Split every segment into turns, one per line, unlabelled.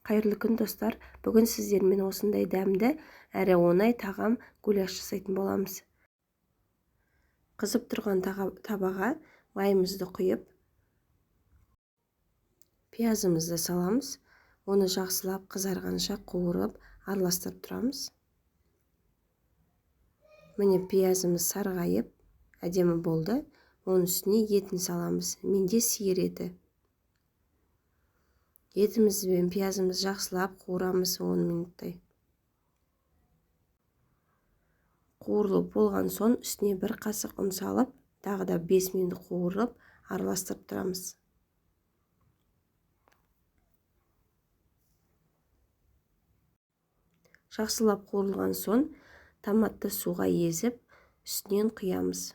Қайырлы күн достар, бүгін сіздермен осындай дәмді әрі оңай тағам гуляш жасайтын боламыз. Қызып тұрған табаға майымызды құйып, пиязымызды саламыз. Оны жақсылап қызарғанша қуырып, араластырып тұрамыз. Міне пиязымыз сарғайып, әдемі болды. Оның үстіне етін саламыз. Менде сиыр еті. Етіміз бен пиязымыз жақсылап қуырамыз 10 минуттай. Қуырылып болған соң үстіне 1 қасық ұн салып, тағы да 5 минут қуырып, араластырып тұрамыз. Жақсылап қуырылған соң томатты суға езіп, үстінен құямыз.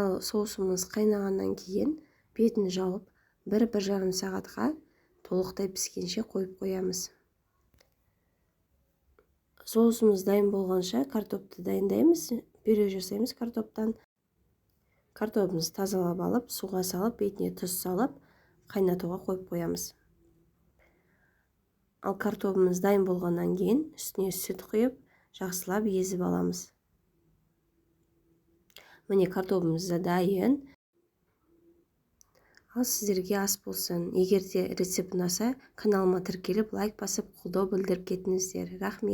Ал соусымыз қайнағаннан кейін бетін жауып 1-1,5 сағатқа толықтай піскенше қойып қоямыз. Соусымыз дайын болғанша картопты дайындаймыз. Пюре жасаймыз картоптан. Картопымызды тазалап алып, суға салып, бетіне тұз салып, қайнатуға қойып қоямыз. Ал картопымыз дайын болғаннан кейін үстіне сүт құйып, жақсылап езіп аламыз. Міне картопымыз да дайын. Ал сіздерге ас болсын. Егер де рецепт ұнаса, каналыма тіркеліп, лайк басып, қолдау білдіріп кетіңіздер. Рахмет.